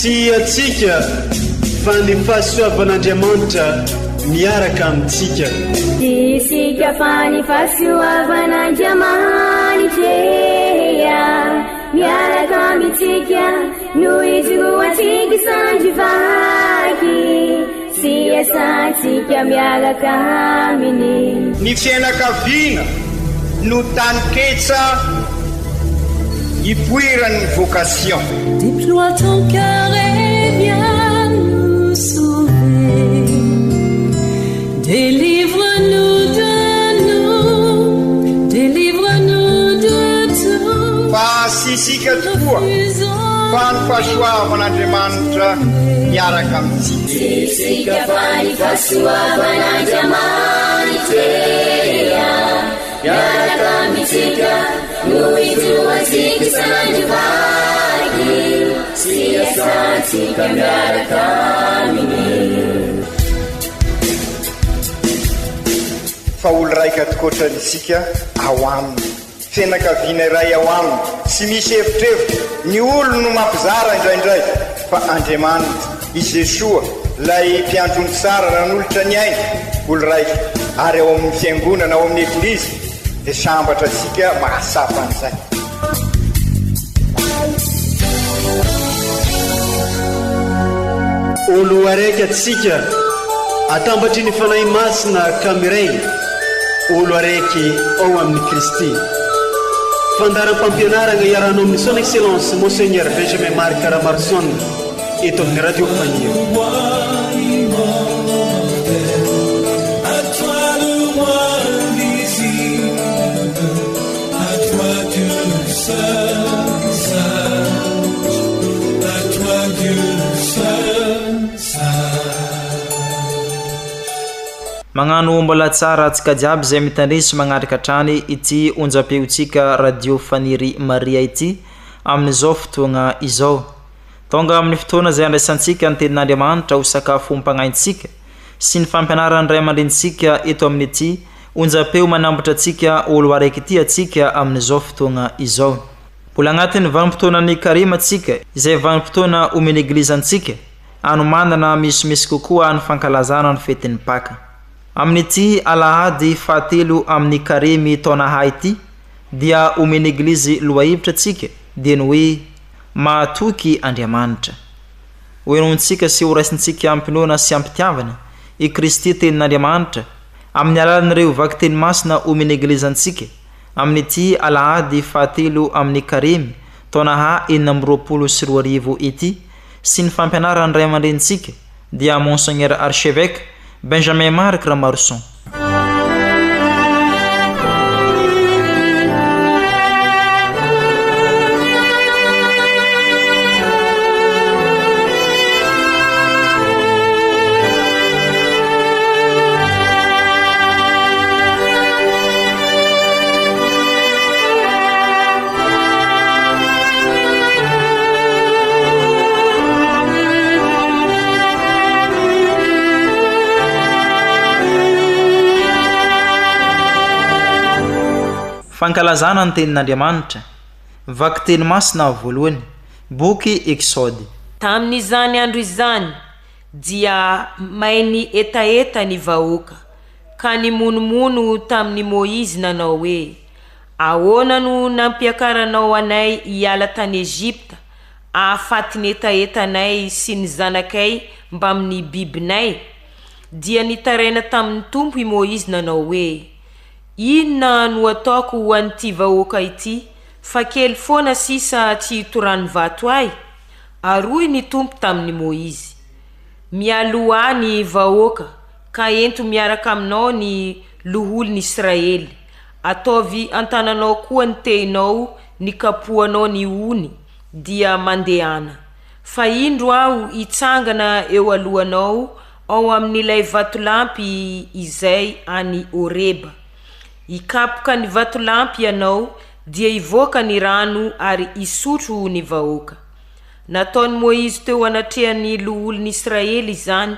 atsika fa ny fahasoavan'Andriamanitra miaraka amintsika. Isika fa ny fahasoavan'Andriamanitra miaraka amintsika noho izoatsika sandrivaky sy asantsika miaraka aminy. Ny fianakaviana no taniketsa ipoiran'ny vocation. Déploie ton cœur et viens nous sauver. Délivre-nous de tout. Fa sisika tokoa fa ny fahasoavan'Andriamanitra miaraka amintsika. Sisika fa ny fahasoavan'Andriamanitra miaraka amintsika noho izoatsika sandrivaky sy asantsika miaraka aminy. Fa olo raika atokotran'isika ao aminy, fianakaviana iray ao aminy, sy misy hevitrevitra ny olo no mampizara indraindray, fa Andriamanitra i Jesoa lay mpiandrony tsara ranolotra ny aina olo raika, ary ao amin'ny fiangonana ao amin'ny eglizy dia sambatra tsika mahasapa an'izay. Olo araiky atsika atambatry ny fanahy masina Kamereny, olo araiky ao amin'ny Kristy. Fandaram-pampianarana iaranao amin'ny son excellence Monseigneur Benjamin Marc Caramarson eto amin'ny radio Fania. Magnano mbola tsara atsika jiaby zay mitandrisy magnaraka trany ity onjam-peotsika radio Faniry Maria ity amin'izao fotoagna izao. Tonga amin'ny fotoana zay andraisantsika ny tenin'Andriamanitra ho sakafo mpagnaintsika sy ny fampianarany ray aman-drenitsika eto amin'ity onjam-peo manambotra atsika olo araiky ity atsika amin'izao fotoagna izao. Mbola agnatin'ny vanim-potoanan'ny Karema atsika izay vanim-potoana omeny eglizantsika anomanana misimisy kokoa ny fankalazana ny fetin'ny Paka. Amin'ity alahady fahatelo amin'ny Karemy taona ity dia omeny eglizy loahevitra atsika dia ny hoe mahatoky Andriamanitra. Oenontsika sy horaisintsika ampinoana sy ampitiavana i Kristy tenin'Andriamanitra amin'ny alalan'ireo vaky teny masina omeny eglizantsika amin'ity alahady fahatelo amin'ny Karemy taona 2024 ity sy ny fampianarany ray aman-drenitsika dia Monseigneur Archevêque Benjamin Marc Caramarson. Fankalazana ny tenin'Andriamanitra, vaky teny masina voalohany, boky Exode. Tamin'izany andro izany dia mainy etaeta ny vahoaka, ka ny monomono tamin'ny Moizy nanao hoe ahoana no nampiakaranao anay hiala tany Egypta, ahafatiny etaetanay sy ny zanakay mba amin'ny bibinay. Dia nitaraina tamin'ny tompo i Moizy nanao hoe inona no ataoko ho an'ity vahoaka ity, fa kely foana sisa tsy hitorany vato ay. Aroy ny tompo tamin'ny Moizy, mialoha ny vahoaka ka ento miaraka aminao ny lohol'ny Israely, ataovy antananao koa ny tehinao ny kapohanao ny ony dia mandehana. Fa indro aho hitsangana eo alohanao ao amin'ilay vatolampy izay any Oreba. Ikapoka ny vatolampy ianao dia ivoaka ny rano ary isotro ny vahoaka. Nataony Moizy teo anatrehany lohol'ny Israely izany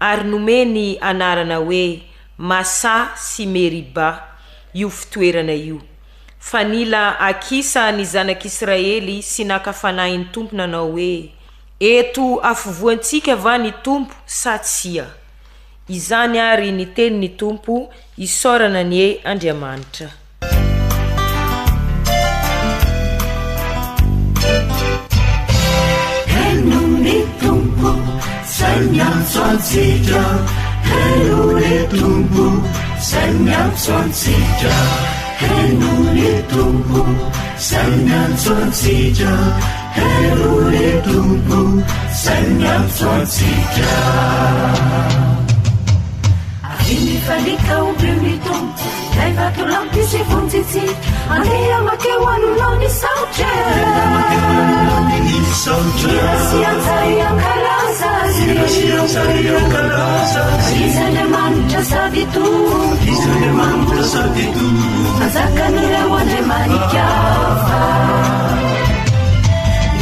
ary nomeny anarana hoe Masa sy Meriba io fitoerana io. Fanila akisa ny zanak'Israely sy nakafanahin'ny tompo nanao hoe eto afovoantsika va ny tompo sa tsia. Izany ary ny teny ny tompo isorana ny Andriamanitra. Henuni tumpu senyam swansija. Henuni tumpu senyam swansija. Henuni tumpu senyam swansija. Henuni tumpu senyam swansija. Ini falika ubimi tumpu Leva tulampi si funzizi Anea makewanu loni sauche Sianza yang kalasa Izane mancha sabitu Azakanira wande manikiafa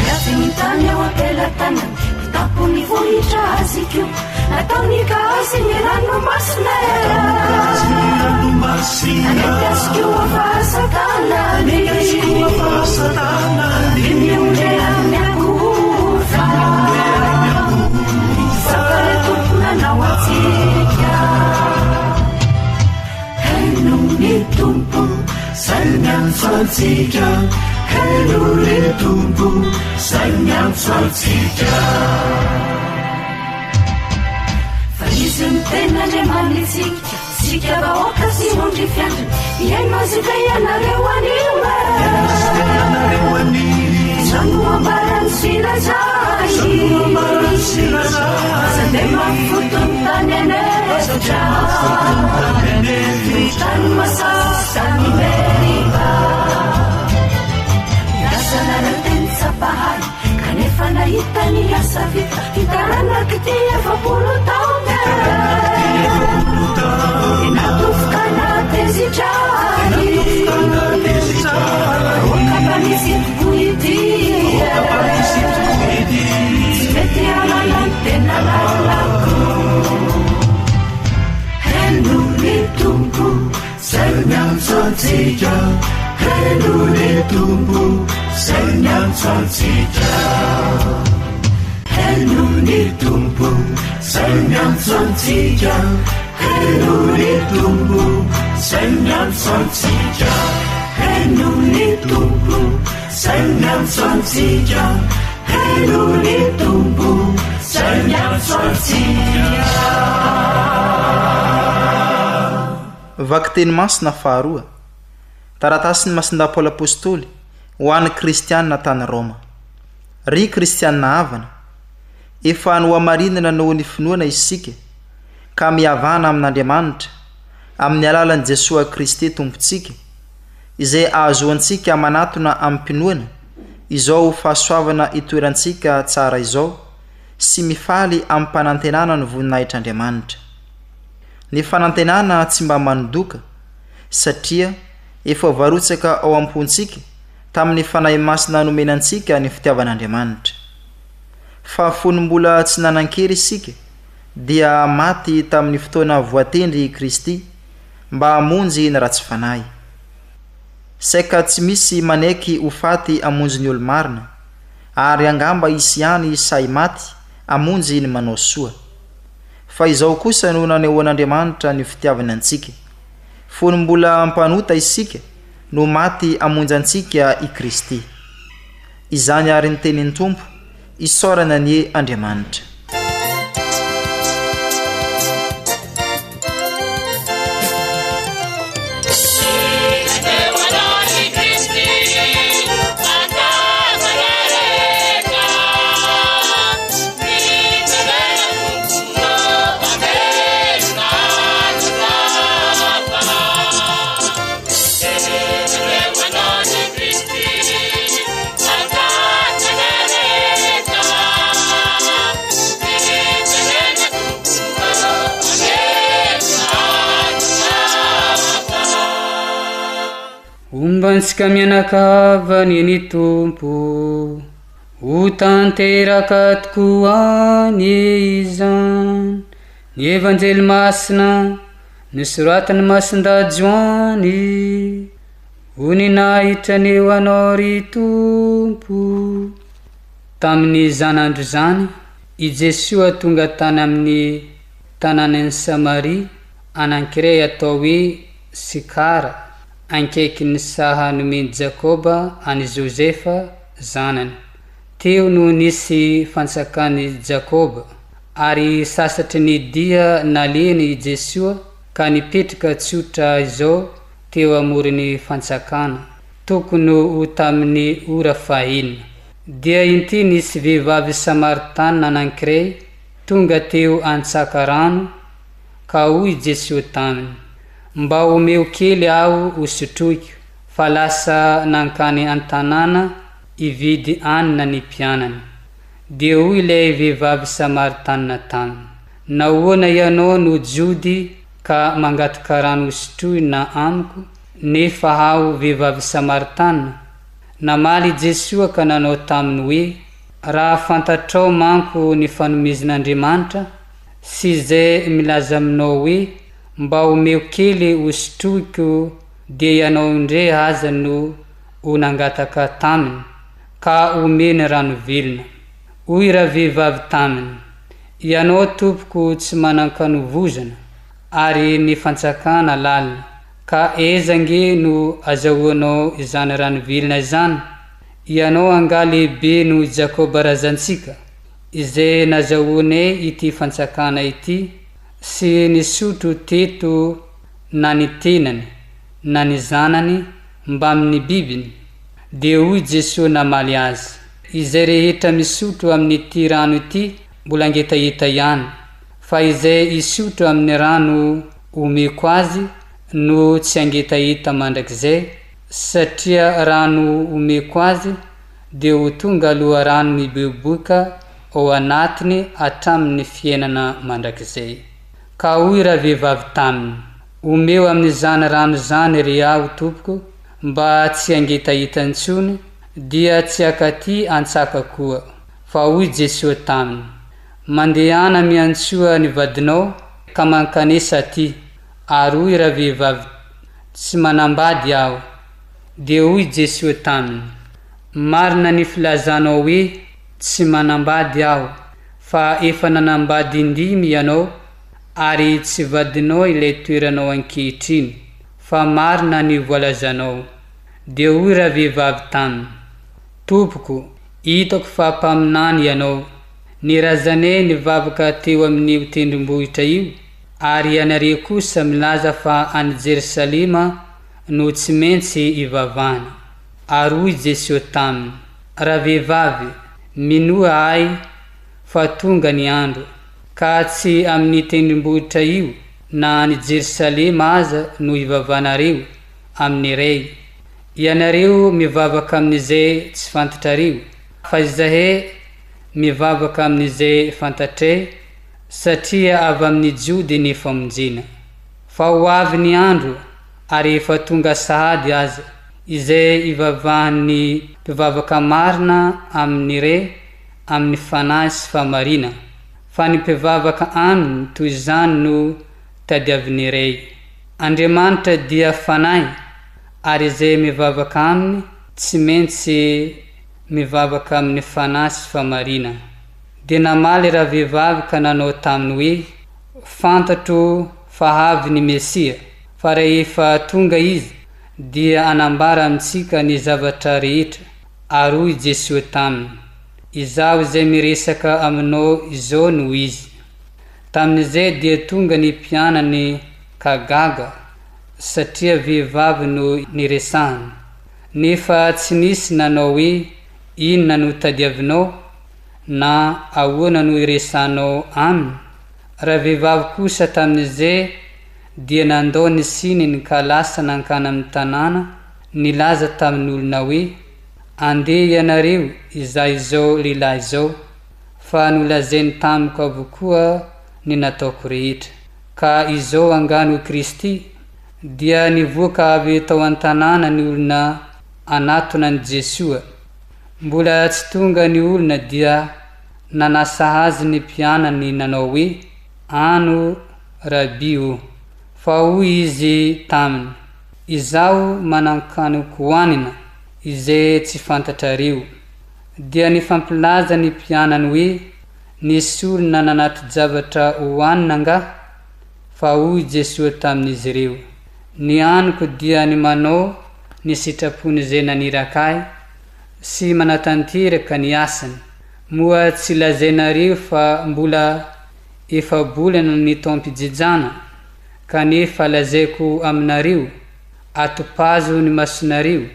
Yafinitanya wapela tanan Tapuni voitra asikyo Natani kasi nirano masnera Anetaskyo afasatana Nimyungea myakufa Sakaretupuna na watika Henuni tumpu Sanyam swansija Henuni tumpu Sanyam swansija Isentena le malisik Sika baoka si hundi fiandu Yai mazika yana rewaniwa Sanu ambaran sila zai Sadema futun neneja Tan masasa ni meriba Yasana naten sa bahay Kanefana itani yasavita Itarana kitia vapulu taon Natufkana tezijari Okapanizit kuitia Sveti alalante nalalaku Henuni tumpu Senyam swansija Henuni tumpu Senyam swansija Henuni tumpu Senyam swansija Henuni tumpu Senyam swansija Henuni tumpu Senyam swansija Henuni tumpu Senyam swansija. Vaky teny masina faharoa. Taratasiny masinda Paoly apôstôly ho an'ny kristianina tany Roma. Ry kristianina havana efa nohamarinana noho ny finoana isika ka mihavana amin'Andriamanitra amin'ny alalan'i Jesosy Kristy tompontsika izay ahazoantsika manatona amin'ny mpinoana izao fahasoavana itoerantsika tsara izao sy mifaly amin'ny fanantenana ny voninahitr'Andriamanitra. Ny fanantenana tsy mba manodoka satria efa varotsaka ao am-pontsika tamin'ny fanahy masina nomenantsika ny fitiavan'Andriamanitra. Fa fonimbola tsy nanan-kery isika dia maty tamin'ny fotoana voatendry Kristy mba hamonjy ny ratsy fanahy. Saika tsy misy manaiky ho faty hamonjy ny olo-marina ary angamba isy ihany say maty hamonjy ny manao soa. Fa izao kosa no nanehoan'Andriamanitra ny fitiavany antsika. Fonimbola mpanota isika no maty hamonjy antsika i Kristy. Izany ary ny tenin'ny Tompo isorana ny Andriamanitra. Ombantsika mianakavany ny Tompo ho tanteraka tokoa ny izany ny evanjely masina nosoratany masin-dajoany ho ninahitra ny ho anao ry Tompo tamin'ny zanandro zany I Jesoa tonga tany amin'ny tanànan'ny Samaria anankiray atao hoe Sikara ankaikin'ny saha nomeny Jakoba any Josefa zanany. Teo no nisy fantsakany Jakoba ary sasatry ny dia naleny I Jesoa ka nipetraka tsotra izao teo amoron'ny fantsakana tokony ho tamin'ny ora fahenina. Dia inty nisy vehivavy Samaritana anankiray tonga teo antsaka rano ka hoy Jesoa taminy, mba omeo kely aho hosotroiko fa lasa nankany an-tanàna ividy anina ny mpianany. Dia hoy ilay vehivavy Samaritana taminy, nahoana ianao no jody ka mangataka rano hosotroina amiko nefa aho vehivavy Samaritana? Namaly Jesoa ka nanao taminy hoe, raha fantatrao manko ny fanomezan'Andriamanitra sy izay milaza aminao hoe mba omeo kely hosotroiko dia ianao indray aza no ho nangataka taminy ka omeny rano velona. Hoy raha vehivavy taminy, ianao tompoko tsy manan-kanovozana ary ny fantsakana lalina ka ezange no azahoanao izany rano velona izany? Ianao anga lehibe no Jakoba razantsika izay nazahoanay ity fantsakana ity sy nisotro teto na ny tenany na ny zanany mba amin'ny bibiny. Dia hoy Jesoa namaly azy, izay rehetra misotro amin'ity rano ity mbola ngetaheta ihany, fa izay isotro amin'ny rano omeko azy no tsy angetaheta mandrakizay, satria rano omeko azy dia ho tonga aloha rano miboboka ao anatiny hatramin'ny fiainana mandrakizay. Ka hoy raha vehivavy taminy, omeo amin'izany rano zany ry aho tompoko mba tsy angetaheta intsony dia tsy akaty antsaka koa. Fa hoy Jesoa taminy, mandehana miantsoa ny vadinao ka mankanesa aty. Ary hoy raha vehivavy, tsy manambady aho. Dia hoy Jesoa taminy, marina ny filazanao hoe tsy manambady aho, fa efa nanambady indimy ianao ary tsy vadinao ilay toeranao ankehitriny, fa marina ny voalazanao. Dia hoy raha vehivavy taminy, tompoko, hitako fa mpaminany ianao. Ny razanay nivavaka teo amin'ny hotendrim-bohitra io ary ianareo kosa milaza fa any Jerusalema no tsy maintsy ivavahana. Ary hoy Jesoa taminy, raha vehivavy, minoa ahy fa tonga ny andro ka tsy amin'ny tendrim-bohitra io na any Jerusalema aza no ivavahanareo amin'ny iray. Ianareo mivavaka amin'izay tsy fantatrareo, fa izahay mivavaka amin'izay fantatray, satria avy amin'ny jody ny famonjena. Fa ho avy ny andro ary efa tonga sahady aza izay ivavahan'ny mpivavaka marina amin'ny iray amin'ny fanahy sy famarina, fa ny mpivavaka aminy toy izany no tadiavin'ny iray. Andriamanitra dia fanahy ary izay mivavaka aminy tsy maintsy mivavaka amin'ny fanahy sy famarina. Dia namaly raha vehivavy ka nanao taminy hoe, fantatro fa avy ny Mesia, fa rehefa tonga izy dia anambara amintsika ny zavatra rehetra. Ary hoy Jesoa taminy, izaho izay miresaka aminao izao no izy. Tamin'izay dia tonga ny mpianany ka gaga satria vehivavy no niresahany, nefa tsy nisy nanao hoe inona no tadiavinao na ahoana no iresanao aminy. Raha vehivavy kosa tamin'izay dia nandao ny sininy ka lasa nankana amin'ny tanàna nilaza tamin'ny olona hoe, andeha ianareo izaho izao lehilahy izao, fa nolazainy tamiko avokoa ny nataoko rehetra. Ka izao angano Kristy dia nivoaka avy tao an-tanàna ny olona anatona ny Jesoa. Mbola tsy tonga ny olona dia nanasa azy ny mpianany nanao hoe, ano rabio. Fa hoy izy taminy, izaho manankany hoanina izay tsy fantatrareo. dia ny fampilaza ny mpianany hoe nisy olona nanaty javatra hohanina nga fa hoy Jesoa tamin'izy ireo, ny aniko dia ny manao ny sitrapony zay nanirakay sy manatanteraka ny asany. Moa tsy lazainareo fa mbola efa bolana ny taom-pijijana, kanefa lazaiko aminareo atopazo ny masonareo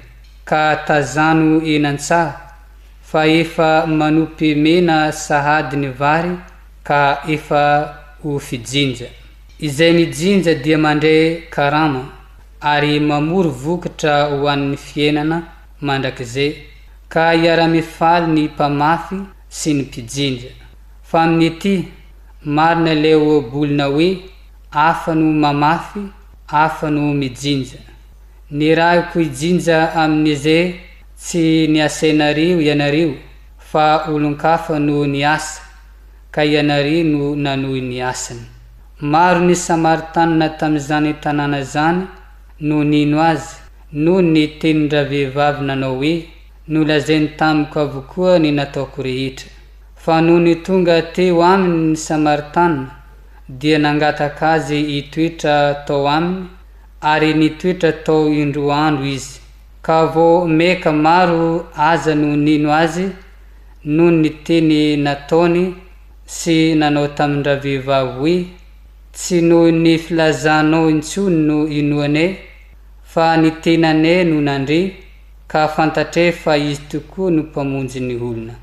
ka tazano enan-tsaha fa efa manopy mena sahady ny vary ka efa ho fijinja. Izay mijinja dia mandray karama ary mamoro vokatra ho an'ny fiainana mandrakizay ka iara-mifaly ny mpamafy sy ny mpijinja. Fa amin'ity marina leo bolina hoe afa no mamafy, afa no mijinja. Ny rahako ijinja amin'izay tsy niasainareo ianareo fa olon-kafa no niasa ka ianareo no nanohy ny asany. Maro ny Samaritanina tamin'izany tanàna zany no nino azy no ny tenin-dravehivavy nanao hoe nolazainy tamiko avokoa ny nataoko rehetra. Fa no ny tonga teo aminy ny Samaritanina dia nangataka azy hitoetra tao aminy ary nitoetra tao indroa andro izy. Ka vao meka maro aza no nino azy no ny teny nataony sy nanao tamin-dravehivavy hoe tsy noho ny filazanao intsony no inoanay fa ny tenanay no nandre ka fantatray fa izy tokoa no mpamonjy ny olona.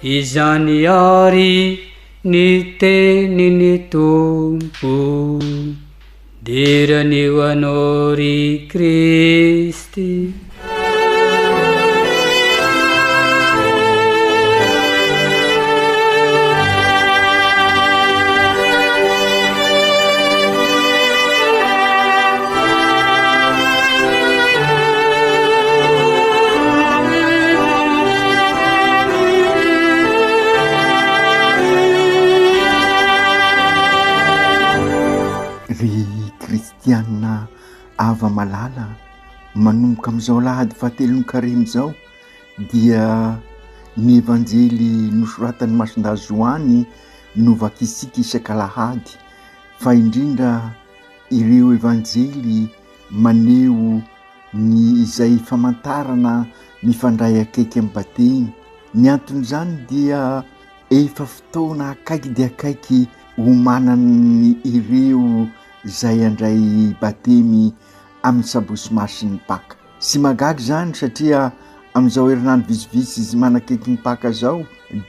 Izany ary ny teniny Tompo dirany ho anao ry Kristy. Kristianina ava malala manomboka amin'izao lahady fahatelon'ny Karemy zao dia ny evanjely nosoratan'ny masondazy Joany no vakisika isaka alahady, fa indrindra ireo evanjely maneho ny izay famantarana mifandray akaiky amin'ny batemy. Ny anton'izany dia efa fotoana akaiky dia akaiky ho manany ireo zay andray batemy amin'ny sabosy masiny Paka. Sy magagy zany satria amin'izao herinandro visivisy izy manakaiky ny Paka zao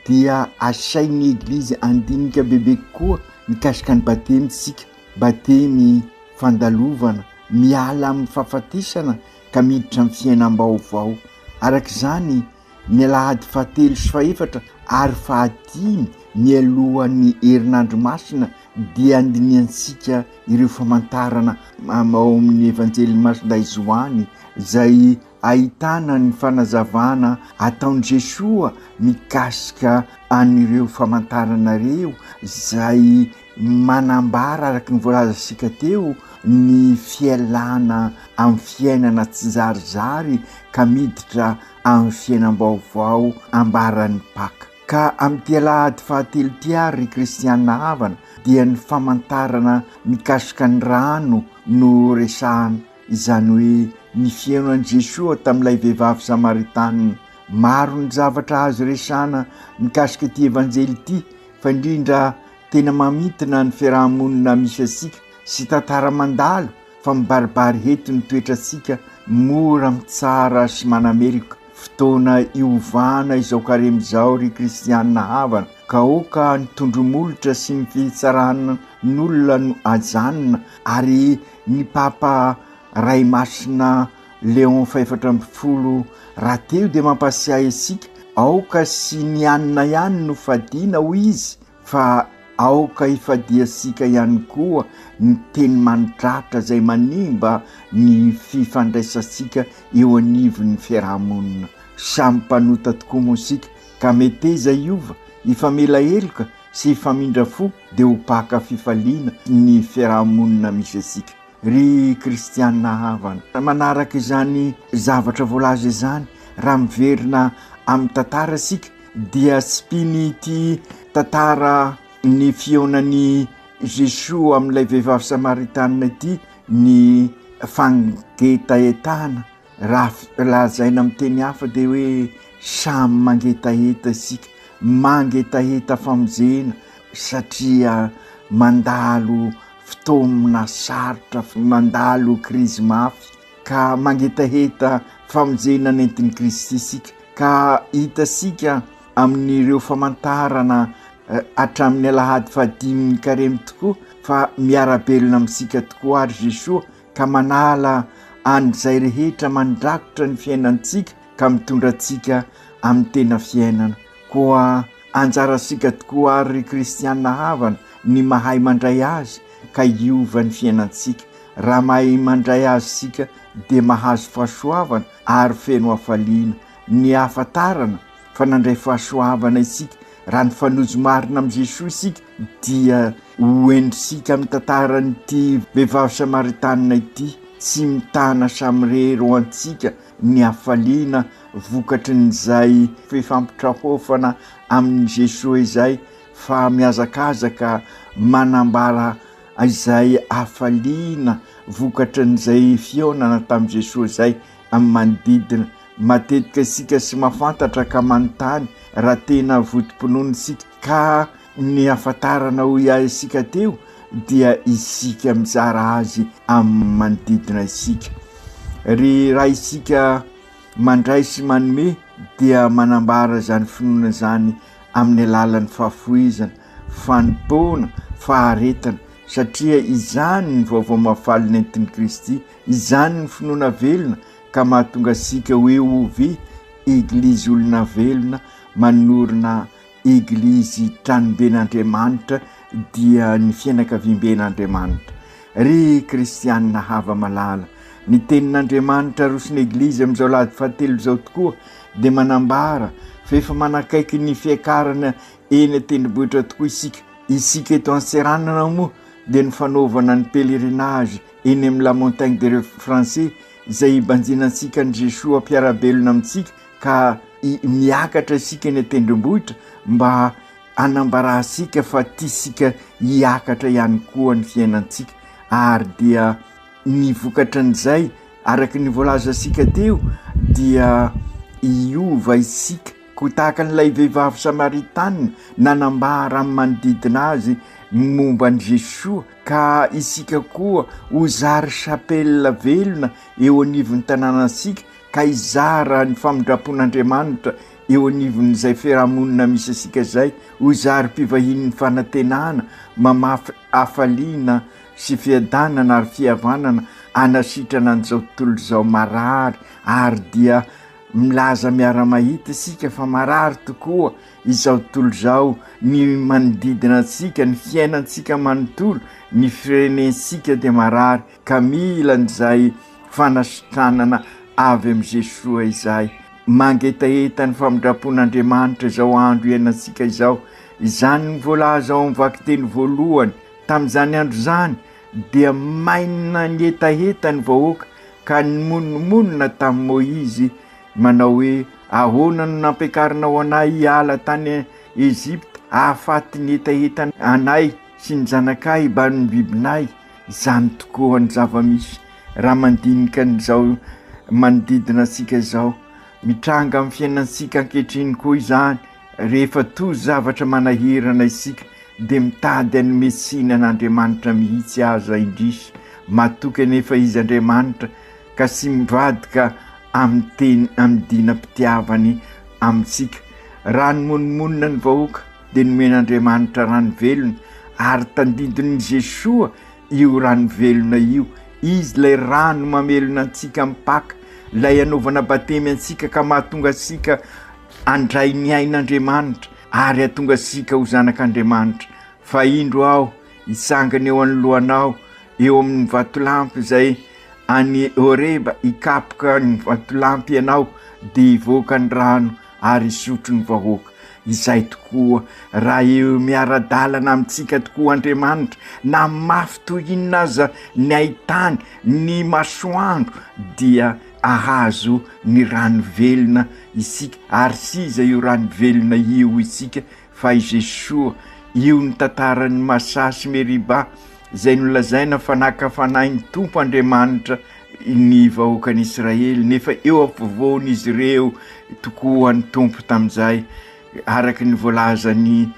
dia asain'ny eglizy andinika bebe koa mikasika ny batemy tsika, batemy fandalovana miala amin'ny fahafatisana ka miditra amin'ny fiainam-baovao. Araka izany ny alahady fahatelo sy faefatra ary fahatimy mialohan'ny herinandro masina dia andiniansika ireo famantarana ao amin'ny evanjely masonday Joany zay ahitana ny fanazavana ataon'i Jesoa mikasika an'ireo famantarana reo zay manambara araka ny voalazasika teo ny fialana amin'ny fiainana tsy zarizary ka miditra amin'ny fiainam-baovao ambaran'ny Paka. Ka amin'ity alahady fahatelo ty ary kristianina havana dia ny famantarana mikasika ny rano no resahana, izany hoe ny fiainan'i Jesoa tamin'ilay vehivavy Samaritanina. Maro ny zavatra azo resahana mikasika ity evanjely ity, fa indrindra tena mamitina ny fiarahamonina misy asika sy tantara mandalo fa mibaribary heto ny toetratsika mora mitsara sy manamerika. Fotoana iovana izao Karemy zao ry kristianina havana ka oka ny tondromolotra sy ny fitsarana n'olona no ajanona ary ny papa ray masina Léon 410 raha teo dia mampasiahy isika aoka sy ny anina ihany no fadiana ho izy fa aoka ifadiasika ihany koa ny teny manitratra izay manimba ny fifandraisasika eo anivon'ny fiarahamonina. Samy mpanota tokoa moa isika ka meteza iova ifamela heloka sy ifamindra fo dia ho paka fifaliana ny fiarahamonina misy asika. Ry kristianina havana, manaraka izany zavatra voalaza izany raha miverina amin'ny tantara asika dia spiny ity tantara ny fionan'ny Jesoa amin'ilay vehivavy Samaritanina ity, ny fangetahentana. Raha lazaina amin'ny teny hafa dia hoe samy mangetaheta isika, mangetaheta famonjena satria mandalo fotoana sarotra, mandalo krizy mafy ka mangetaheta famonjena nentin'ny Kristy isika. Ka hitasika amin'ireo famantarana hatramin'ny alahady fahadimy karemy tokoa fa miarabelona amintsika tokoa ary Jesoa ka manala an'izay rehetra mandrakotra ny fiainantsika ka mitondra antsika amin'ny tena fiainana. Koa anjarasika tokoa ary kristianina havana ny mahay mandray azy ka hiova ny fiainantsika. Raha mahay mandray azy sika dia mahazo fahasoavana ary feno hafaliana. Ny ahafantarana fa nandray fahasoavana isika raha ny fanozo marina amin'i Jesoa isika dia hoendrisika amin'ny tantaran'ity vehivavy Samaritanina ity, tsy mitana samyrero antsika ny hafaliana vokatry n'izay fifampitrahofana amin'i Jesoa izay, fa mihazakazaka manambara izay hafaliana vokatry n'izay fionana tamin'i Jesoa izay amin'ny manodidina. Matetika isika sy mahafantatra ka manontany raha tena votom-pinoana isika ka ny ahafantarana ho isika teo dia isika mizara azy amin'ny manodidina isika. Ry raha isika mandray sy manome dia manambara izany finoana izany amin'ny alalan'ny fahafoizana, fanompoana, faharetana satria izany ny vaovao mahafaly nentin'ny Kristy, izany ny finoana velona ka mahatonga asika hoe ovy eglizy olona velona manorina eglizy tranomben'Andriamanitra dia ny fianakaviam-ben'Andriamanitra. Ry kristianina hava malala, ny tenin'Andriamanitra rosiny eglizy amin'izao lahady fahatelo izao tokoa dia manambara fa efa manakaiky ny fiakarana eny an-tendrombohitra tokoa isika eto anseranana moa dia ny fanaovana ny pèlerinage eny amin'ny la montagne des Français izay ibanjinantsika ny Jesoa mpiarabelona amintsika ka miakatra isika eny an-tendrombohitra mba hanambarasika fa tiasika hiakatra ihany koa ny fiainantsika. Ary dia ny vokatra n'izay araka ny voalaza sika teo dia hiova isika ko tahaka n'ilay vehivavy Samaritanina nanambara amin'ny manodidina azy momba ny Jesoa ka isika koa ho zary chapelle velona eo anivon'ny tanànasika ka hizara ny famindrapon'Andriamanitra eo anivon'izay fiarahamonina misy asika izay, ho zary mpivahin'ny fanantenana mamafy hafaliana sy fiadanana ary fihavanana anasitrana an'izao tontolo izao marary. Ary dia milaza miara-mahita isika fa marary tokoa izao tontolo izao, ny manodidina antsika, ny fiainantsika manontolo, ny firenensika dia marary ka mila n'izay fanasitranana avy amin'i Jesoa izay. Mangetaheta ny famindrapon'Andriamanitra izao andro iainantsika izao. Izany ny voalaza ao amin'ny vakiteny voalohany tamin'izany andro izany dia maina ny hetaheta ny vahoaka ka ny monomonina tamin'i Moizy manao hoe ahoana no nampiakarina ho anay hiala tany Ezipta, ahafaty ny hetaheta anay sy ny zanakay hiban'ny bibinay. Izany tokoa ny zava-misy raha mandinika n'izao manodidina antsika izao. Mitranga amin'ny fiainantsika ankehitriny koa izany, rehefa toy zavatra manahirana isika dia mitady ny mesina an'Andriamanitra mihitsy aza indrisy, matoky anefa izy Andriamanitra ka sy mivadika amin'ny teny amin'ny dinam-pitiavany amintsika. Rano monomonina ny vahoaka dia nomen'Andriamanitra rano velona ary tandidin'i Jesoa io rano velona io. Izy ilay rano mamelona antsika mipaka lay anaovana batemy antsika ka mahatonga asika andray ny ain'Andriamanitra ary atonga asika ho zanak'Andriamanitra. Fa indro aho isangana eo anoloanao eo amin'ny vatolampy zay any Oreba, ikapoka ny vatolampy ianao dia ivoaka ny rano ary isotro ny vahoaka. Izay tokoa raha eo miara-dalana amintsika tokoa Andriamanitra, na mafy toy inona aza ny ahitany ny masoandro dia ahazo ny rano velona isika, ary siza io rano velona io isika fa i Jesosy io ny tantaran'ny Masasy Meriba zay nolazaina fa nakafanain'ny Tompo Andriamanitra ny vahoakan'i Israely, nefa eo afovoan'izy ireo tokoa ny Tompo tamin'izay, araky ny voalazany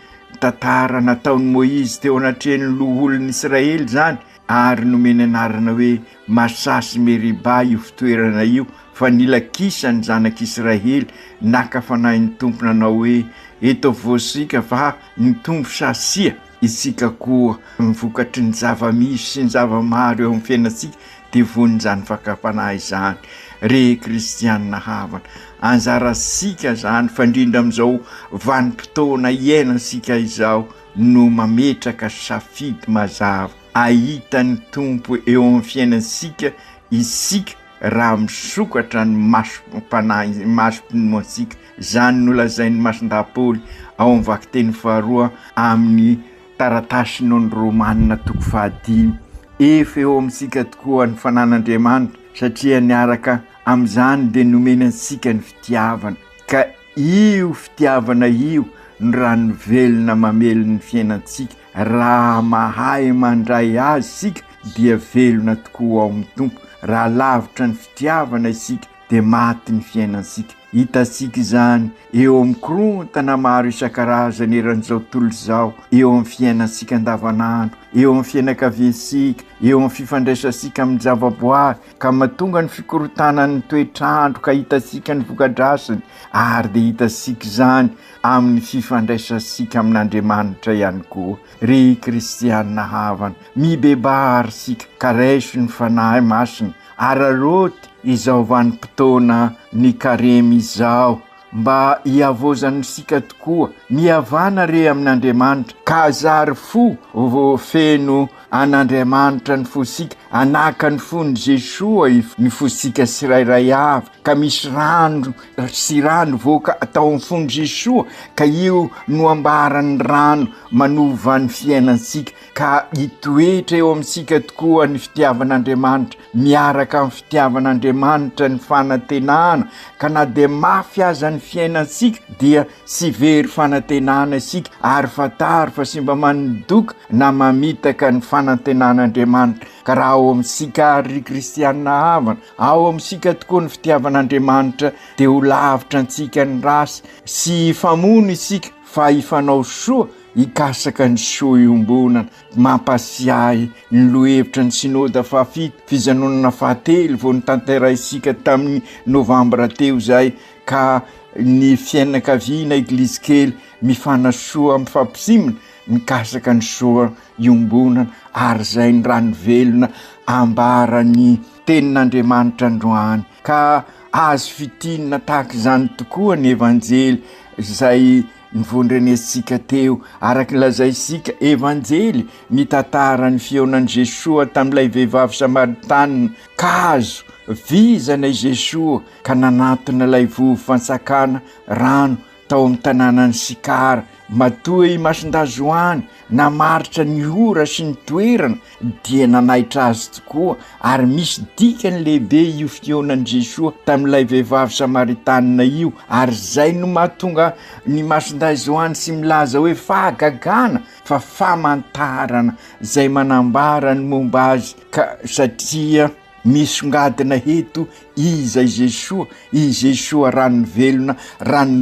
tantara nataon'i Moïse teo anatrehan'ny loholon'ny Israely zany, ary nomeny anarana hoe Masasy Meriba io fitoerana io, fa nilakisany zanak'Israely nakafanain'ny Tompo nanao hoe eto voasika fa ny Tompo sasia isika koa mivokatry ny zava-misy sy ny zava-maro eo amin'ny fiainantsika dia vonjany fakapanahy izany. Re kristianina havana, anjarasika zany fa indrindra amin'izao vanim-potoana iainasika izao no mametraka safidy mazava ahita ny Tompo eo amin'ny fiainantsika isika raha misokatra ny masom-panahy masom-pinoatsika. Zany nolazain'ny Masindapoly ao amin'ny vakiteny faharoa amin'ny taratasy noho ny Romanina toko 15. Efa eo amintsika tokoa ny fanan'Andriamanitra, satria niaraka amin'izany dia nomena antsika ny fitiavana, ka io fitiavana io ny rano velona mamelo ny fiainantsika. Raha mahay mandray azy isika dia velona tokoa ao amin'ny Tompo. Raha lavitra ny fitiavana isika dia maty ny fiainantsika. Hitasika izany eo amin'ny korontana maro isan-karazany eran'izao tontolo izao, eo amin'ny fiainantsika andavanandro, eo amin'ny fianakaviantsika, eo amin'ny fifandraisansika amin'ny zavaboary, ka mahatonga ny fikorotanan'ny toetrandro ka hitasika ny vokadrasiny, ary dia hitasika izany amin'ny fifandraisansika amin'Andriamanitra ihany koa. Ry kristianina havana, mibebary sika ka raiso ny fanahy masina, araroty izao vanim-potoana ny Karemy izao, mba hiavozany sika tokoa mihavana re amin'Andriamanitra, ka zary fo feno an'Andriamanitra ny fosika, anaka ny fon'ny Jesosy ny fosika sirairay avy, ka misy rano sy rano voaka atao amin'ny fon'ny Jesosy, ka io no ambarany rano manova ny fiainantsika, ka hitoetra eo amintsika tokoa ny fitiavan'Andriamanitra, miaraka amin'ny fitiavan'Andriamanitra ny fanantenana, ka na dia mafy aza ny fiainantsika dia sy very fanantenana isika, ary fatary fa sy mba manidoka na mamitaka ny fanantenan'Andriamanitra. Ka raha ao amintsika ry kristianina havana, ao amintsika tokoa ny fitiavan'Andriamanitra dia ho lavitra antsika ny rasy sy famono isika, fa hifanao soa hikasaka ny soa iombonana. Mampasiahy ny lohevitra ny sinôda fahafito fijanonana fahatelo vao ny tanterahisika tamin'ny novambra teo zay, ka ny fianakaviana eglizy kely mifanasoa amin'ny fampisimana mikasaka ny soa iombonana, ary zay ny rano velona ambarany tenin'Andriamanitra androany. Ka azo fitinina tahaka izany tokoa ny evanjely zay nivondrenesika teo, araky lazaisika evanjely mitantara ny fionan'i Jesosy tamin'ilay vehivavy Samaritana, ka azo vizana i Jesosy ka nanatona ilay vovo fansakana rano tao amin'ny tanànan'ny Sikara. Matoa i masindazoany namaritra ny ora sy ny toerana dia nanaitra azy tokoa, ary misy dikany lehibe io fionan'i Jesosy tamin'ilay vehivavy Samaritana io, ary zay no mahatonga ny masindazoany sy milaza hoe fahagagana fa famantarana zay manambara ny momba azy, ka satria misongadina heto iza i Jesosy rano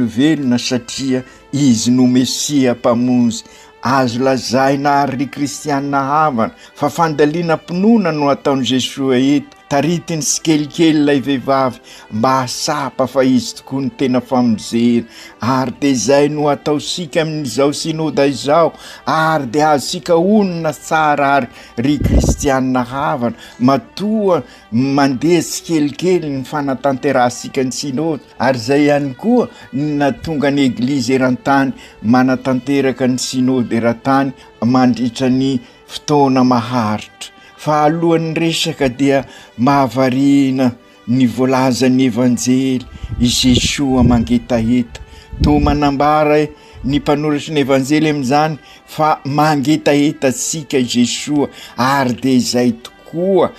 velona satria izy no Mesia mpamonjy. Azo lazaina ry kristianina havana fa fandaliana mpinona no ataon'i Jesosy eto, taritiny sy kelikely ilay vehivavy mba hasapa fa izy tokoa ny tena famonjena, ary de zay no ataosika amin'izao synôda izao, ary de azosika onona tsara ary ry kristianina havana matoa mandeha sy kelikely ny fanatanterahsika ny synôda, ary zay ihany koa na tonga ny eglizy eran-tany manatanteraka ny synôda eran-tany mandritra ny fotoana maharitra. Fa alohan'ny resaka dia mahavarina ny voalazan'ny evanjely i Jesoa mangetaheta. To manambara ny mpanoratra ny evanjely amin'izany fa mangetaheta sika i Jesoa, ary de izay tokoa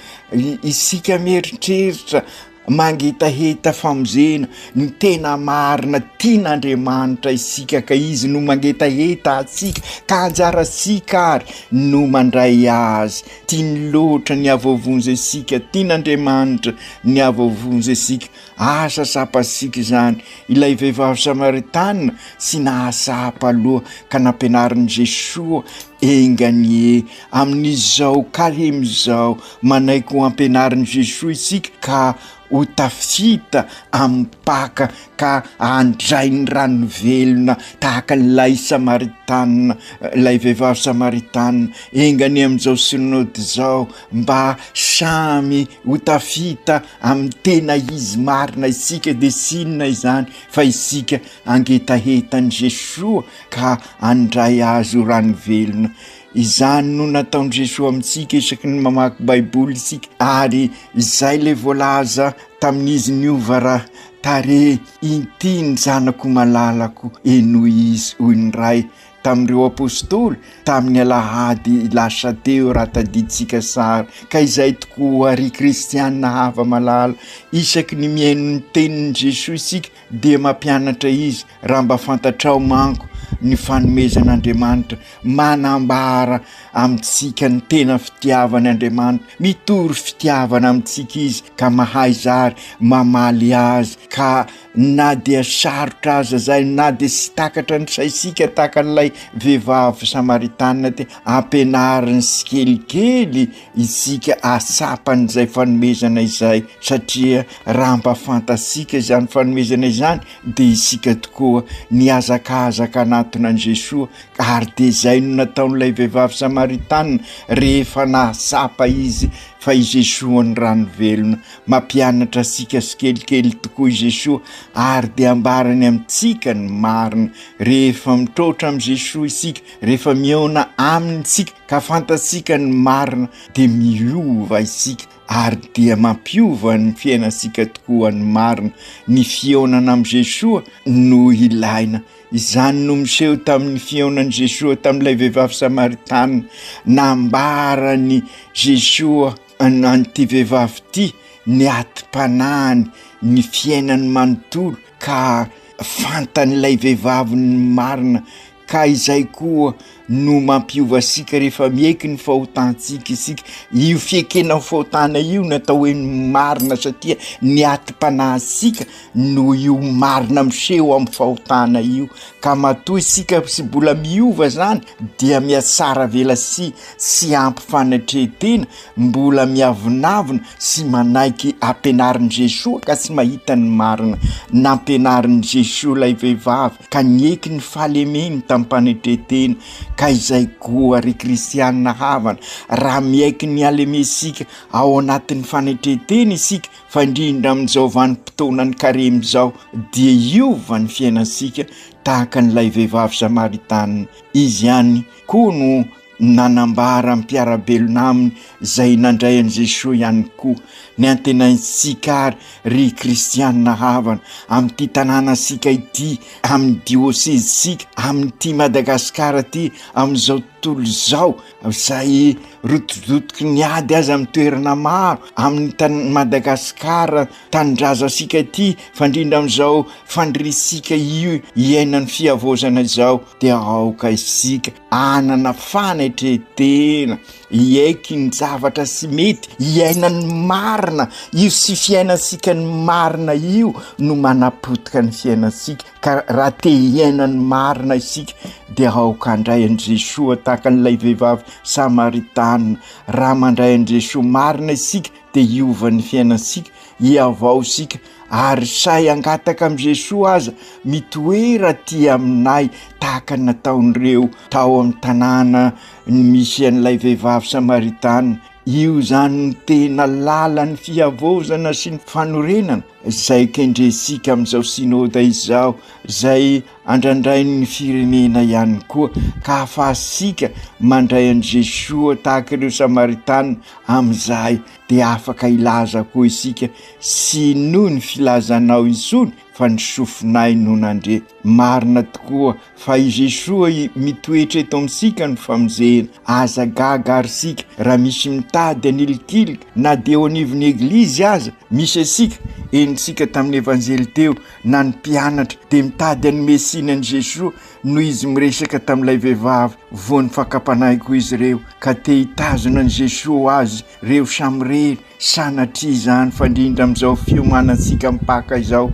isika mieritreritra mangetaheta famonjena ny tena marina tian'Andriamanitra isika, ka izy no mangetaheta atsika ka anjara sika ary no mandray azy. Tiany loatra ny avovonjy isika, tian'Andriamanitra ny avovonjy isika. Asa sapasika izany ilay vehivavy Samaritana sy nahasapa aloha ka nampianarin'i Jesoa enganie amin'izao karemy zao manaiky ho ampianarin'i Jesoa isika ka ho tafita ampaka ka andray ny rano velona tahaka n'ilay Samaritana, ilay vehivavy Samaritana. Engany amin'izao synody zao mba samy ho tafita amin'ny tena izy marina isika, de sinona izany fa isika angetahetan'i Jesoa ka andray azy ho rano velona. Izany no nataon'i Jesoa amintsika isaky ny mamaky baiboly isika, ary izay le voalaza tamin'izy niova tare ity ny zanako malalako eno izy hoy ny ray tamin'ireo apôstôly tamin'ny alahady lasa teo raha tadiditsika sara. Ka izay tokoa ry kristianina hava malala, isaky ny mihaino ny tenin'i Jesoa isika dia mampianatra izy raha mba fantatrao manko ny fanomezan'Andriamanitra, manambara amintsika ny tena fitiavany Andriamanitra, mitory fitiavana amintsika izy ka mahay zary mamaly azy, ka na dia sarotra aza zay, na dia sy takatra ny saisika tahaka n'ilay vehivavy Samaritana te ampianariny sy kelikely isika asapan'izay fanomezana izay, satria raha mba fantasika izany fanomezana izany dia isika tokoa niazakazaka anatonan'i Jesoa, ary dia izay no nataon'ilay vehivavy Samaritana rehefa nahasapa izy fa i Jesoa ny rano velona. Mampianatra sika sy kelikely tokoa i Jesoa, ary dia ambarany amintsika ny marina. Rehefa mitrotra amin'i Jesoa isika, rehefa miona amintsika ka fantasika ny marina, dia miova isika ary dia mampiova ny fiainasika tokoa ny marina. Ny fionana amin'i Jesoa no ilaina. Izany no miseho tamin'ny fionan'i Jesoa tamin'ilay vehivavy Samaritana, nambarany Jesoa an'ity vehivavy ty ny atim-panany ny fiainany manontolo, ka fantan'ilay vehivavy ny marina. Ka izay koa no mampiova sika rehefa mieky ny fahotantsika isika. Io fiekena ny fahotana io natao hoe marina, satria ny atim-panahsika no io marina miseho amin'ny fahotana io. Ka matoa isika sy mbola miova zany dia miasara vela sy ampy fanatretena, mbola miavonavina sy manaiky ampianarin'i Jesoa ka sy mahita ny marina. Nampianarin'i Jesoa lay vehivavy ka nieky ny fahalemeny tamin'ny mpanetretena. Ka izay koa ry kristianina havana, raha miaiky ny alemesika ao anatin'ny fanetretena isika, fa indrindra amin'izao vanim-potoana ny karemy zao, dia iova ny fiainasika tahaka n'ilay vehivavy Samaritana. Izy ihany koa no nanambara mpiarabelona aminy zay nandray an'i Jesoa ihany koa. Ny antenaisika ry kristianina havana amin'ity tanàna sika ity, amin'ny diosezisika, amin'ity Madagasikara ty, amin'izao tontolo izao izay rotodotoky ny ady azy amin'ny toerana maro amin'ny Madagasikara tanindrazasika ity, fa indrindra amin'izao fandrisika io iainan'ny fiavozana izao, dia aoka isika anana fanetretena, iaiky ny zavatra sy mety, iainany marina io sy fiainasika ny marina io no manapotika ny fiainasika. Ka raha te iainany marina isika dia aoka andray an'i Jesoa tahaka n'ilay vehivavy Samaritana. Raha mandray an'i Jesoa marina isika de iovan'ny fiainatsika iavao sika ary say angataka am' Jesoa aza mitoera ty aminay tahaka nataon'ireo tao amin'ny tanàna misy an'ilay vehivavy Samaritana. Io zany ny tena lalan'ny fiavozana sy ny fanorenana zay kendresika am'izao synôda izao zay andrandray ny firenena ihany koa ka afahasika mandray an' Jesoa tahaka ireo Samaritana am'izay de afaka ilaza koa isika sy noho ny filazanao isony fa ny sofinay no nandre. Marina tokoa fa i Jesoa mitoetra eto amintsika ny famonjena aza gagarisika raha misy mitady anilikilika na de eo anivon'ny eglizy aza misy asika enitsika tamin'ny evanjely teo na ny mpianatra de mitady any mesina an' Jesoa no izy miresaka tamin'ilay vehivavy voan'ny fakapanayko izy reo ka te hitazona an' Jesoa azy reo samirery sanatria zany fandrindra am'izao fiomanantsika mipaka izao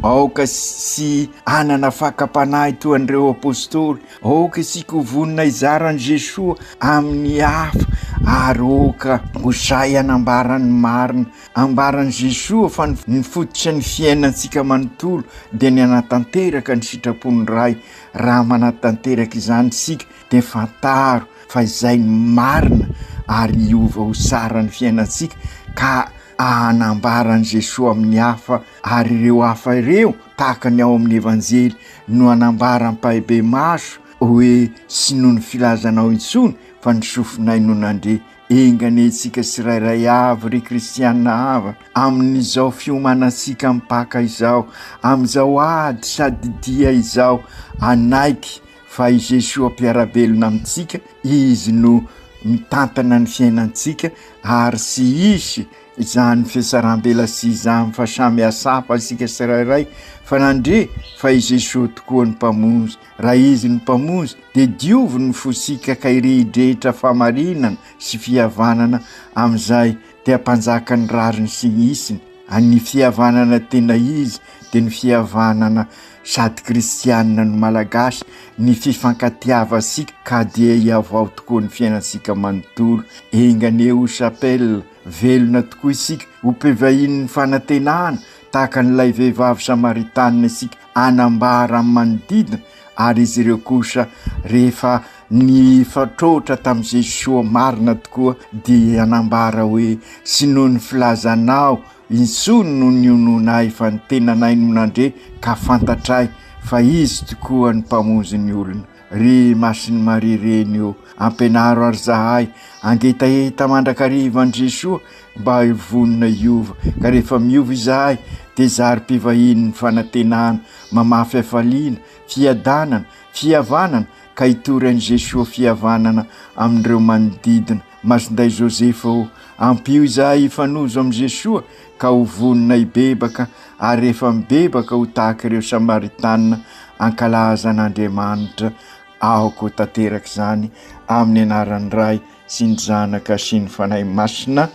aoka sy anana fakapanahy toa an'ireo apôstôly aoka sika hovonina izaran' Jesoa amin'ny hafa ary oka hosay anambarany marina ambaran' Jesoa fa ny fototra ny fiainantsika manontolo de ny anatanteraka ny sitrapony ray raha manatanteraka izany sika de fantaro fa izay ny marina ary iova ho sara ny fiainantsika ka anambaran' Jesoa amin'ny hafa ary ireo hafa ireo tahaka ny ao amin'ny evanjely no anambara mpahibe maso hoe sy noho ny filazanao intsony fa ny sofinay no nandre. Enganetsika sirairay avy ry kristianina hava amin'izao fiomanantsika mipaka izao amin'izao ady sady dia izao anaiky fa i Jesoa mpiarabelona amintsika izy no mitantana ny fiainantsika ary sy isy izany fiasaram-bela sy izany fa samy asafa asika sirairay fa nandre fa i Jesoa tokoa ny mpamonjy. Raha izy ny mpamonjy de diovy ny fosika ka irehidrehitra famarinana sy fihavanana am'izay de ampanjaka ny rariny sy isiny. Ny fihavanana tena izy de ny fihavanana sady kristianina no malagasy ny fifankatiavasika ka dia iavao tokoa ny fiainantsika manontolo. Enganeo chapelle velona tokoa isika ho mpivahiny ny fanantenana tahaka n'ilay vehivavy Samaritana isika anambara amin'ny manodidina ary izy ireo kosa rehefa ny fatrotra tamin'i Jesoa marina tokoa dia anambara hoe sy noho ny filazanao insony no niononay fa ny tenanay no nandre ka fantatray fa izy tokoa ny mpamonjy ny olona. Ry masiny Maria reny eo ampenaro ary zahay angetaheta mandrakariva an' Jesoa mba ivonina iova ka rehefa miova izahay de zary mpivahiny ny fanantenana mamafy afaliana fiadanana fihavanana ka hitory an' Jesoa fihavanana amin'ireo manodidina. Masinday Josefa o ampio izahay ifanozo am' Jesoa ka ho vonina ibebaka ary rehefa mibebaka ho tahaka ireo Samaritana ankalazan'Andriamanitra aoko tanteraka izany amin'ny anaran'ny Ray sy ny Zanaka sy ny Fanahy Masina.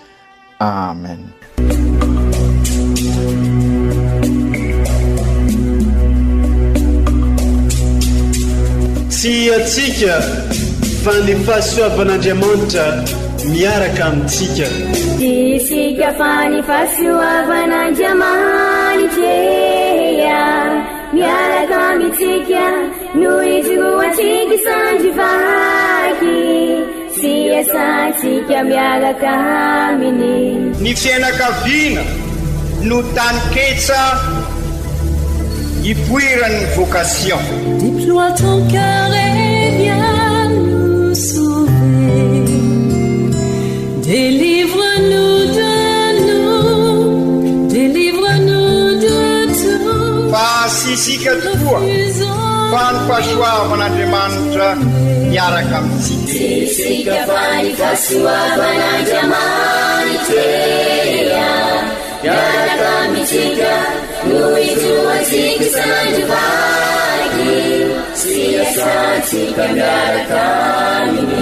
Amen. Tsy atsika fa ny fahasoavan'Andriamanitra miaraka amintsika. Isika fa ny fahasoavan'Andriamanitra miaraka amintsika noho izy roatsika sandrivaky sy asantsika miaraka aminy. Ny fianakaviana no taniketsa ipoiran'ny vocation. Déploie ton cœur et viens nous sauver. Délivre-nous de tout. Fa sisika tokoa fa ny fahasoavan'Andriamanitra miaraka amintsika. Sisika fa ny fahasoavan'Andriamanitra miaraka amintsika noho izy roatsika sandrivaky sy asantsika miaraka aminy.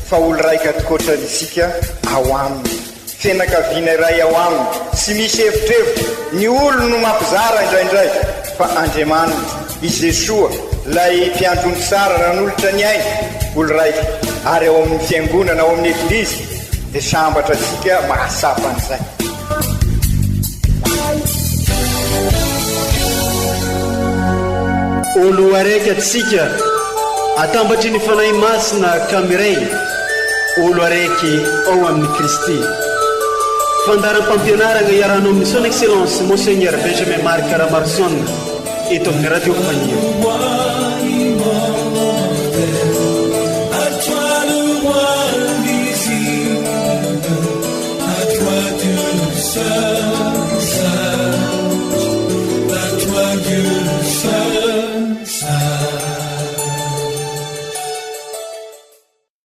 Fa olo raika tokoatranisika ao aminy fianakaviana iray ao aminy sy misy hevitrevitra ny olo no mampizara indraindray fa Andriamanitra i Jesoa lay mpiandrony tsara ranolotra ny aina ho olo raiky ary ao amin'ny fiangonana ao amin'ny eglizy dia sambatra atsika mahasapan'izay. olo araiky atsika atambatry ny fanahy masina kamiray olo araiky ao amin'ny Kristy. Fandaram-pampianarana iaranao amin'ny son excellence Monseigneur Benjamin Marc Caramarson eto amin'ny radio Fania.